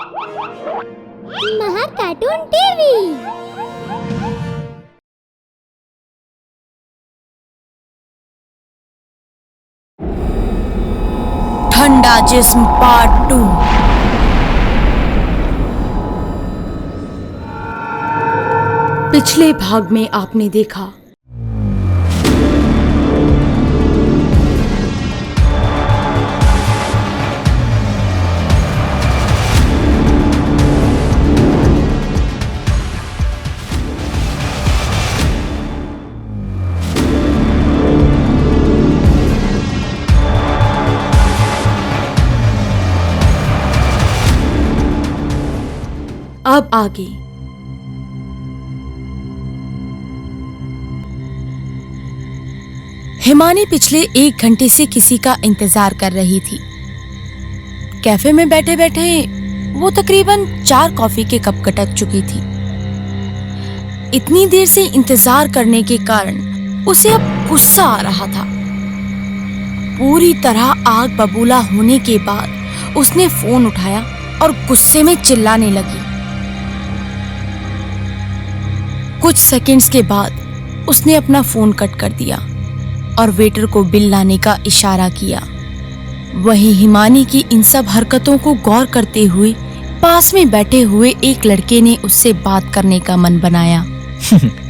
महा cartoon TV. ठंडा जिस्म पार्ट 2। पिछले भाग में आपने देखा अब आगे। हिमानी पिछले 1 घंटे से किसी का इंतजार कर रही थी। कैफे में बैठे बैठे वो तकरीबन 4 कॉफी के कप गटक चुकी थी। इतनी देर से इंतजार करने के कारण उसे अब गुस्सा आ रहा था। पूरी तरह आग बबूला होने के बाद उसने फोन उठाया और गुस्से में चिल्लाने लगी। कुछ सेकंड्स के बाद उसने अपना फोन कट कर दिया और वेटर को बिल लाने का इशारा किया। वहीं हिमानी की इन सब हरकतों को गौर करते हुए पास में बैठे हुए एक लड़के ने उससे बात करने का मन बनाया।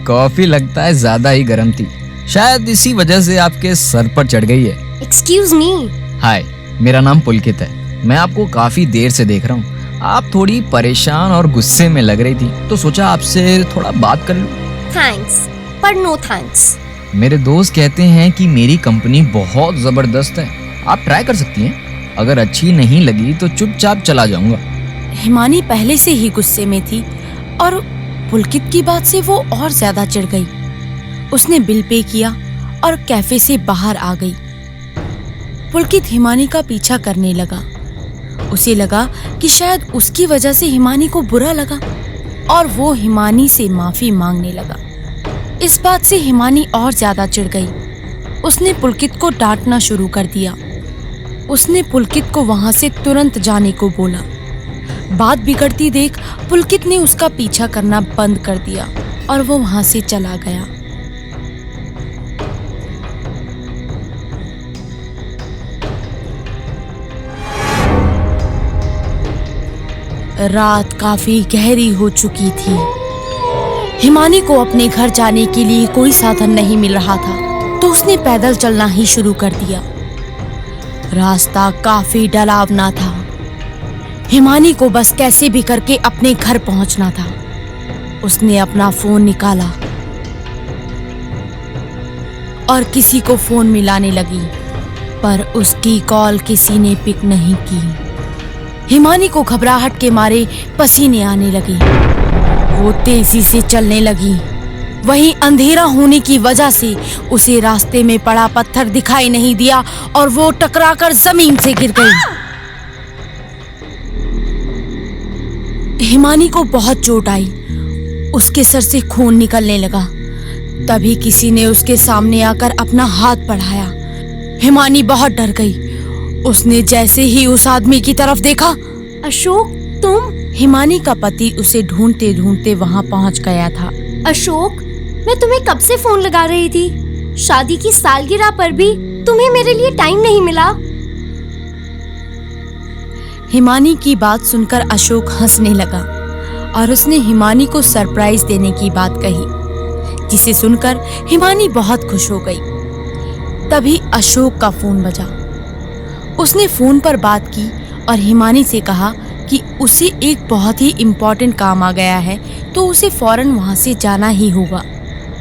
कॉफी लगता है ज्यादा ही गर्म थी, शायद इसी वजह से आपके सर पर चढ़ गई है। Excuse me. हाय, मेरा नाम पुलकित है। मैं आपको काफी देर से देख रहा हूँ। आप थोड़ी परेशान और गुस्से में लग रही थी, तो सोचा आपसे थोड़ा बात कर लूं। थैंक्स पर नो थैंक्स। मेरे दोस्त कहते हैं कि मेरी कंपनी बहुत जबरदस्त है, आप ट्राई कर सकती हैं। अगर अच्छी नहीं लगी तो चुपचाप चला जाऊंगा। हिमानी पहले से ही गुस्से में थी और पुलकित की बात से वो और ज्यादा चिढ़ गई। उसने बिल पे किया और कैफे से बाहर आ गई। पुलकित हिमानी का पीछा करने लगा। उसे लगा कि शायद उसकी वजह से हिमानी को बुरा लगा और वो हिमानी से माफी मांगने लगा। इस बात से हिमानी और ज्यादा चिढ़ गई। उसने पुलकित को डांटना शुरू कर दिया। उसने पुलकित को वहां से तुरंत जाने को बोला। बात बिगड़ती देख पुलकित ने उसका पीछा करना बंद कर दिया और वो वहां से चला गया। रात काफी गहरी हो चुकी थी। हिमानी को अपने घर जाने के लिए कोई साधन नहीं मिल रहा था, तो उसने पैदल चलना ही शुरू कर दिया। रास्ता काफी डरावना था। हिमानी को बस कैसे भी करके अपने घर पहुंचना था। उसने अपना फोन निकाला और किसी को फोन मिलाने लगी, पर उसकी कॉल किसी ने पिक नहीं की। हिमानी को घबराहट के मारे पसीने आने लगे। वो तेजी से चलने लगी। वहीं अंधेरा होने की वजह से उसे रास्ते में पड़ा पत्थर दिखाई नहीं दिया और वो टकराकर जमीन से गिर गई। हिमानी को बहुत चोट आई। उसके सर से खून निकलने लगा। तभी किसी ने उसके सामने आकर अपना हाथ बढ़ाया। हिमानी बहुत डर गई। उसने जैसे ही उस आदमी की तरफ देखा, अशोक तुम? हिमानी का पति उसे ढूंढते ढूंढते वहां पहुंच गया था। अशोक, मैं तुम्हें कब से फोन लगा रही थी। शादी की सालगिरह पर भी तुम्हें मेरे लिए टाइम नहीं मिला। हिमानी की बात सुनकर अशोक हंसने लगा और उसने हिमानी को सरप्राइज देने की बात कही, जिसे सुनकर हिमानी बहुत खुश हो गई। तभी अशोक का फोन बजा। उसने फोन पर बात की और हिमानी से कहा कि उसे एक बहुत ही इम्पोर्टेंट काम आ गया है, तो उसे फौरन वहां से जाना ही होगा।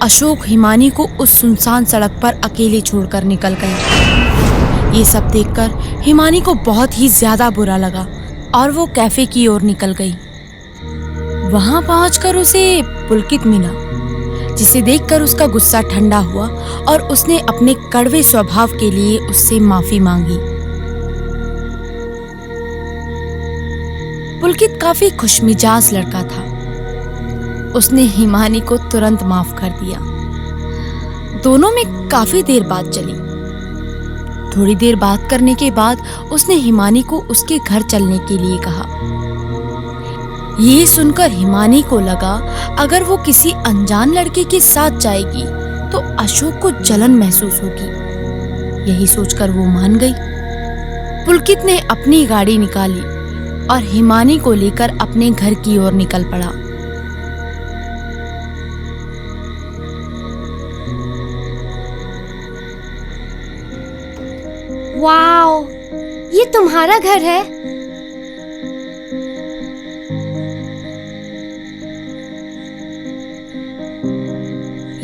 अशोक हिमानी को उस सुनसान सड़क पर अकेले छोड़कर निकल गया। ये सब देखकर हिमानी को बहुत ही ज्यादा बुरा लगा और वो कैफे की ओर निकल गई। वहां पहुंचकर उसे पुलकित मिला, जिसे देखकर उसका गुस्सा ठंडा हुआ और उसने अपने कड़वे स्वभाव के लिए उससे माफी मांगी। पुलकित काफी खुशमिजाज लड़का था। उसने हिमानी को तुरंत माफ कर दिया। दोनों में काफी देर बात चली। थोड़ी देर बात करने के बाद उसने हिमानी को उसके घर चलने के लिए कहा। ये सुनकर हिमानी को लगा अगर वो किसी अनजान लड़के के साथ जाएगी तो अशोक को जलन महसूस होगी। यही सोचकर वो मान गई। पुलकित ने अपनी गाड़ी निकाली और हिमानी को लेकर अपने घर की ओर निकल पड़ा। वाओ, ये तुम्हारा घर है?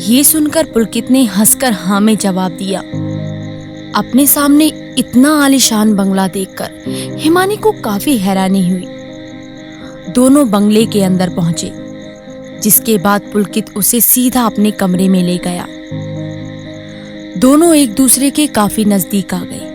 ये सुनकर पुलकित ने हंसकर हाँ में जवाब दिया। अपने सामने इतना आलीशान बंगला देखकर हिमानी को काफी हैरानी हुई। दोनों बंगले के अंदर पहुंचे, जिसके बाद पुलकित उसे सीधा अपने कमरे में ले गया। दोनों एक दूसरे के काफी नजदीक आ गए।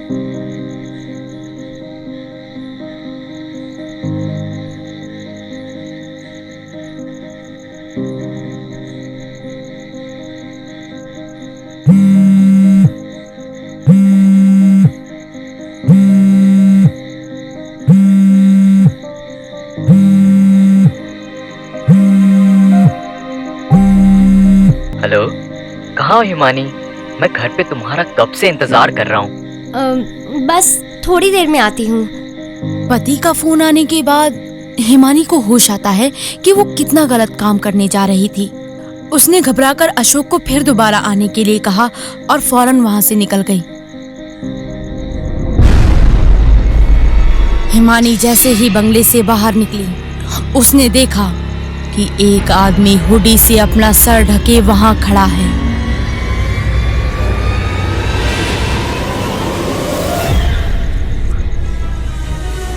हेलो, कहाँ हो हिमानी? मैं घर पे तुम्हारा कब से इंतजार कर रहा हूँ। बस थोड़ी देर में आती हूँ। पति का फोन आने के बाद हिमानी को होश आता है कि वो कितना गलत काम करने जा रही थी। उसने घबराकर अशोक को फिर दोबारा आने के लिए कहा और फौरन वहां से निकल गई। हिमानी जैसे ही बंगले से बाहर निकली, उसने देखा कि एक आदमी हुडी से अपना सर ढके वहां खड़ा है।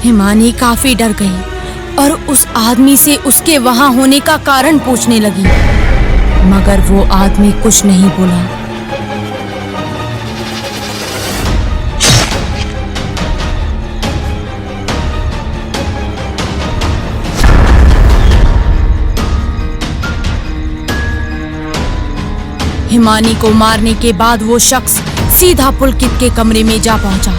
हिमानी काफी डर गई और उस आदमी से उसके वहां होने का कारण पूछने लगी, मगर वो आदमी कुछ नहीं बोला। हिमानी को मारने के बाद वो शख्स सीधा पुलकित के कमरे में जा पहुंचा।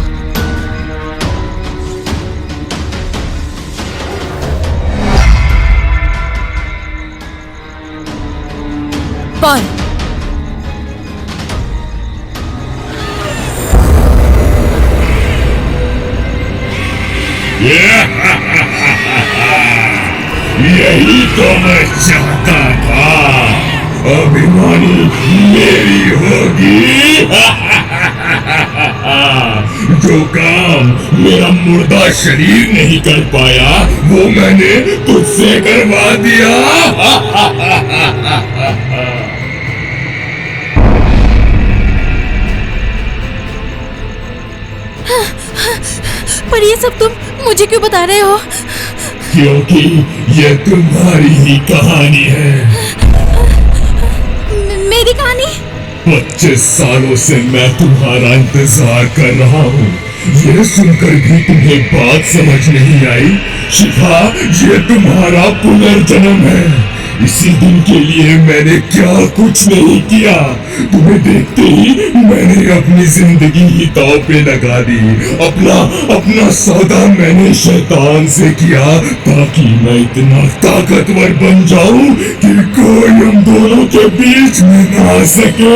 पर यही तो मैं चाहता था। अभिमानी मेरी होगी। जो काम मेरा मुर्दा शरीर नहीं कर पाया वो मैंने तुझसे करवा दिया। पर ये सब तुम मुझे क्यों बता रहे हो? क्योंकि ये तुम्हारी ही कहानी है। मेरी कहानी? 25 सालों से मैं तुम्हारा इंतजार कर रहा हूँ। ये सुनकर भी तुम्हें बात समझ नहीं आई? शिखा, ये तुम्हारा पुनर्जन्म है। इसी दिन के लिए मैंने क्या कुछ नहीं किया। तुम्हें देखते ही मैंने अपनी जिंदगी ही दांव पे लगा दी। अपना सौदा मैंने शैतान से किया ताकि मैं इतना ताकतवर बन जाऊं कि कोई हम दोनों के बीच में ना आ सके।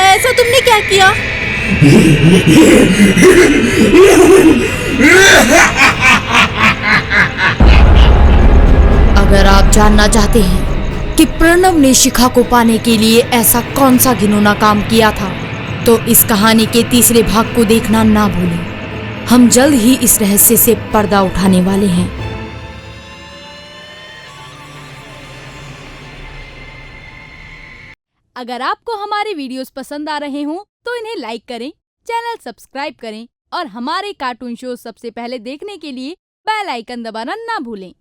ऐसा तुमने क्या किया? अगर आप जानना चाहते हैं कि प्रणव ने शिखा को पाने के लिए ऐसा कौन सा घिनौना काम किया था, तो इस कहानी के तीसरे भाग को देखना ना भूलें। हम जल्द ही इस रहस्य से पर्दा उठाने वाले हैं। अगर आपको हमारे वीडियोस पसंद आ रहे हों तो इन्हें लाइक करें, चैनल सब्सक्राइब करें और हमारे कार्टून शो सबसे पहले देखने के लिए बेल आइकन दबाना ना भूलें।